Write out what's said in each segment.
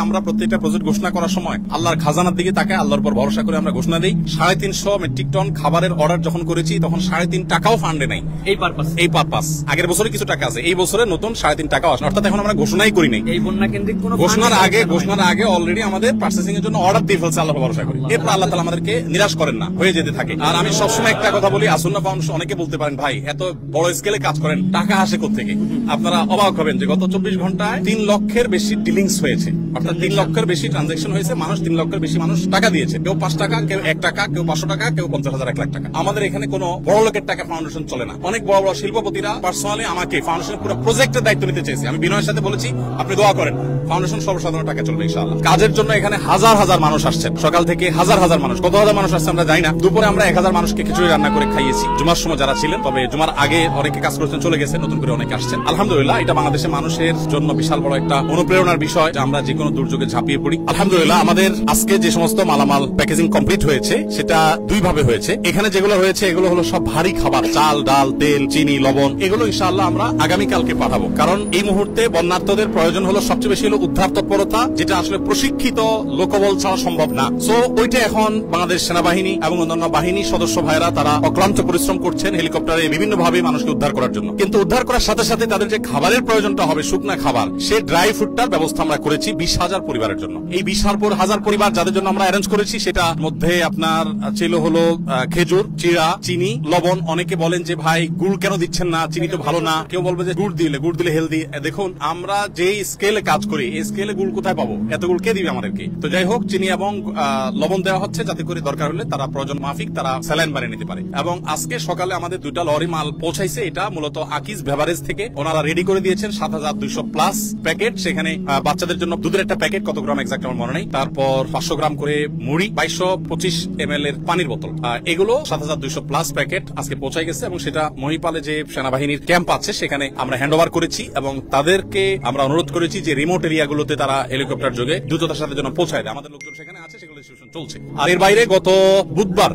আমরা প্রত্যেকটা প্রজেক্ট ঘোষণা করার সময় আল্লাহর খাজানার দিকে তাকে আল্লাহর উপর ভরসা করে আমরা ঘোষণা দিই। 350 মেট্রিক টন খাবারের অর্ডার যখন করেছি তখন 3.5 টাকাও ফান্ডে নাই এই পারপাস। আগের বছরে কিছু টাকা আছে, এই বছরে নতুন 3.5 টাকাও আসে, অর্থাৎ এখন আমরা ঘোষণাই করি নাই। এই বন্যা কেন্দ্রিক কোনো ঘোষণার আগে অলরেডি আমাদের পার্চেসিং এর জন্য অর্ডার দিয়ে ফেলছে আল্লাহর ভরসা করি। এরপর আল্লাহ তাআলা আমাদেরকে নিরাশ করেন না, হয়ে যেতে থাকে। আর আমি সবসময় একটা কথা বলি, আসুন্নাহ ফাউন্ডেশন, অনেকে বলতে পারেন ভাই এত বড় স্কেলে কাজ করেন, টাকা আসে কোত্থেকে? আপনারা অবাক হবেন যে গত 24 ঘন্টায় 3 লক্ষের বেশি ডিলিংস হয়েছে, অর্থাৎ 3 লক্ষের বেশি ট্রানজাকশন হয়েছে। 3 লক্ষের বেশি মানুষ টাকা দিয়েছে, কেউ 5 টাকা, কেউ 1 টাকা, কেউ 500 টাকা, কেউ 50,000, 1 লাখ টাকা। আমাদের এখানে কোনো বড় লোকের টাকা ফাউন্ডেশন চলে না। অনেক বড় বড় শিল্পপতিরা পার্সোনালি আমাকে ফাউন্ডেশনের পুরো প্রজেক্টের দায়িত্ব নিতে চেয়েছে। আমি বিনয়ের সাথে বলেছি আপনি দোয়া করেন, ফাউন্ডেশন সর্বসাধারণ টাকা চলবে ইনশাআল্লাহ। কাজের জন্য এখানে হাজার হাজার মানুষ আসছেন, সকাল থেকে হাজার হাজার মানুষ, কত হাজার মানুষ আসছে আমরা জানি না। দুপুরে আমরা 1000 মানুষকে খিচুড়ি রান্না করে খাইয়েছি, জুমার সময় যারা ছিলেন। তবে জুমার আগে অনেকে কাজ করেছেন, চলে গেছেন, নতুন করে অনেকে আসছেন। আলহামদুলিল্লাহ, এটা বাংলাদেশের মানুষের জন্য বিশাল বড় একটা অনুপ্রেরণার বিষয় যে আমরা যে কোনো দুর্যোগে ঝাঁপিয়ে পড়ি। আলহামদুলিল্লাহ, আমাদের আজকে যে সমস্ত মালামাল প্যাকেজিং কমপ্লিট হয়েছে সেটা 2 ভাবে হয়েছে। এখানে যেগুলো হয়েছে এগুলো হলো সব ভারী খাবার, চাল, ডাল, তেল, চিনি, লবণ। এগুলো ইনশাআল্লাহ আমরা আগামীকালকে পাঠাবো, কারণ এই মুহূর্তে বন্যার্তদের প্রয়োজন হলো সবচেয়ে বেশি হলো উদ্ধার তৎপরতা, যেটা আসলে প্রশিক্ষিত লোকবল ছাড়া সম্ভব না। সো ওইটা এখন বাংলাদেশ সেনাবাহিনী এবং অন্যান্য বাহিনীর সদস্য ভাইরা তারা অক্লান্ত পরিশ্রম করছেন হেলিকপ্টারে বিভিন্ন ভাবে মানুষকে উদ্ধার করার জন্য। কিন্তু উদ্ধার করার সাথে সাথে তাদের যে খাবারের প্রয়োজনটা হবে, শুকনা খাবার, সে ড্রাই ফুডটার ব্যবস্থা আমরা করেছি 20,000 পরিবারের জন্য। এই 20,000 পরিবার যাদের জন্য আমরা অ্যারেঞ্জ করেছি, সেটা মধ্যে আপনার ছিল হলো খেজুর, চিড়া, চিনি, লবণ। অনেকে বলেন যে ভাই গুড় কেন দিচ্ছেন না, চিনি তো ভালো না। কেউ বলবে যে গুড় দিলে হেলদি। দেখুন, আমরা যে স্কেলে কাজ করি এই স্কেলে গুড় কোথায় পাবো? এত গুড় কে দিবে আমাদেরকে? তো যাই হোক, চিনি এবং লবণ দেওয়া হচ্ছে যাতে করে দরকার হলে তারা প্রয়োজন মাফিক তারা স্যালাইন বানিয়ে নিতে পারে। এবং আজকে সকালে আমাদের 2টা লরি মাল পৌঁছাইছে। এটা মূলত আকিজ বেভারেজ থেকে ওনারা রেডি করে দিয়েছেন 7200 প্লাস প্যাকেট। সেখানে বাচ্চাদের জন্য দুধের একটা প্যাকেট, কত গ্রাম এক্সাক্ট আমার মনে নেই, তারপর 500 গ্রাম করে মুড়ি, 2225 ml এর পানির বোতল। এগুলো 7200 প্লাস প্যাকেট আজকে পৌঁছাই গেছে এবং সেটা মহিপালে যে সেনাবাহিনীর ক্যাম্প আছে সেখানে আমরা হ্যান্ড ওভার করেছি এবং তাদেরকে আমরা অনুরোধ করেছি যে রিমোট এরিয়াগুলোতে তারা হেলিকপ্টার যোগে দ্রুততার সাথে যেন পৌঁছায় দেয়। আমাদের লোকজন সেখানে আছে, সেগুলো ডিস্ট্রিবিউশন চলছে। আর এর বাইরে গত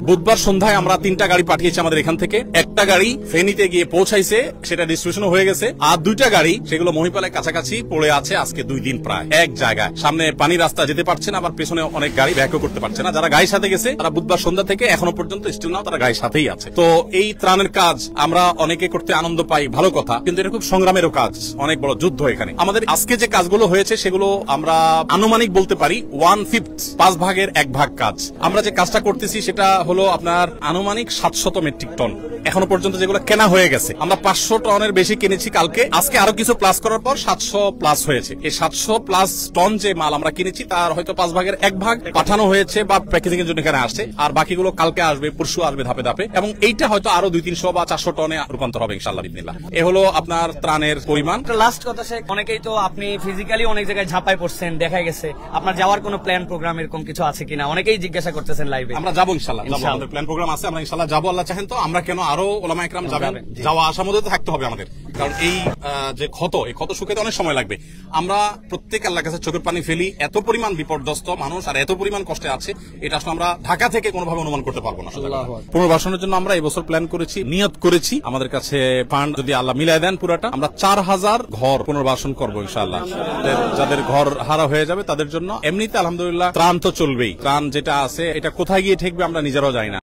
বুধবার সন্ধ্যায় আমরা 3টা গাড়ি পাঠিয়েছি আমাদের এখান থেকে। একটা গাড়ি ফেনীতে গিয়ে পৌঁছাইছে, সেটা ডিস্ট্রিবিউশন হয়ে গেছে। আর 2টা গাড়ি সেগুলো মহিপালের কাছাকাছি পড়ে আছে আজকে 2 দিন প্রায় এক জায়গায়। সামনে পানি রাস্তা যেতে পারছে না, আবার পেছনে অনেক গাড়ি ব্যাকও করতে পারছে না। যারা গাড়ির সাথে গেছে তারা বুধবার সন্ধ্যা থেকে এখনো পর্যন্ত স্টিল নাও তারা গাড়ির সাথেই আছে। তো এই ত্রাণের কাজ আমরা অনেকে করতে আনন্দ পাই, ভালো কথা, কিন্তু এটা খুব সংগ্রামেরও কাজ, অনেক বড় যুদ্ধ এখানে। আমাদের আজকে যে কাজগুলো হয়েছে সেগুলো আমরা আনুমানিক বলতে পারি 1/5, 5 ভাগের 1 ভাগ কাজ। আমরা যে কাজটা করতেছি সেটা হলো আপনার আনুমানিক 700 মেট্রিক টন এখনো পর্যন্ত যেগুলো কেনা হয়ে গেছে। আমরা 500 টনের বেশি কিনেছি কালকে, আজকে আরো কিছু প্লাস করার পর 700 প্লাস হয়েছে। এই 700 প্লাস টন যে মাল আমরা কিনেছি তার হয়তো 5 ভাগের 1 ভাগ পাঠানো হয়েছে বা প্যাকেজিং এর জন্য এখানে আসছে, আর বাকিগুলো কালকে আসবে, পরশু আসবে ধাপে ধাপে, এবং এইটা হয়তো আরো 200-300 বা 400 টনে রূপান্তর হবে ইনশাআল্লাহ বিসমিল্লাহ। এ হলো আপনার ত্রাণের পরিমাণ। লাস্ট কথা, অনেকেই তো আপনি ফিজিক্যালি অনেক জায়গায় ঝাঁপাই পড়ছেন, দেখা গেছে আপনার যাওয়ার কোনো প্ল্যান প্রোগ্রাম এরকম কিছু আছে কিনা অনেকেই জিজ্ঞাসা করতেছেন লাইভে। আমরা যাবো ইনশাআল্লাহ, আমাদের প্ল্যান প্রোগ্রাম আছে, আমরা ইনশাআল্লাহ যাবো। আল্লাহ চাহেন তো আমরা কেন, আরো ওলামা ইকরাম যাবেন, যাওয়া আসার মধ্যে তো থাকতে হবে আমাদের, কারণ এই যে এই ক্ষত শুকাতে অনেক সময় লাগবে। আমরা প্রত্যেক আল্লাহর কাছে চোখের পানি ফেলি, এত পরিমাণ বিপর্যস্ত মানুষ আর এত পরিমাণ কষ্টে আছে, এটা আসলে আমরা ঢাকা থেকে কোনোভাবে অনুমান করতে পারবো না। পুনর্বাসনের জন্য আমরা এবছর প্ল্যান করেছি, নিয়ত করেছি, আমাদের কাছে ফান্ড যদি আল্লাহ মিলাই দেন পুরাটা, আমরা 4000 ঘর পুনর্বাসন করবো ইনশাআল্লাহ। যাদের ঘর হারা হয়ে যাবে তাদের জন্য। এমনিতে আলহামদুলিল্লাহ ত্রাণ তো চলবেই, ত্রাণ যেটা আছে এটা কোথায় গিয়ে ঠেকবে আমরা নিজেরাও জানি না।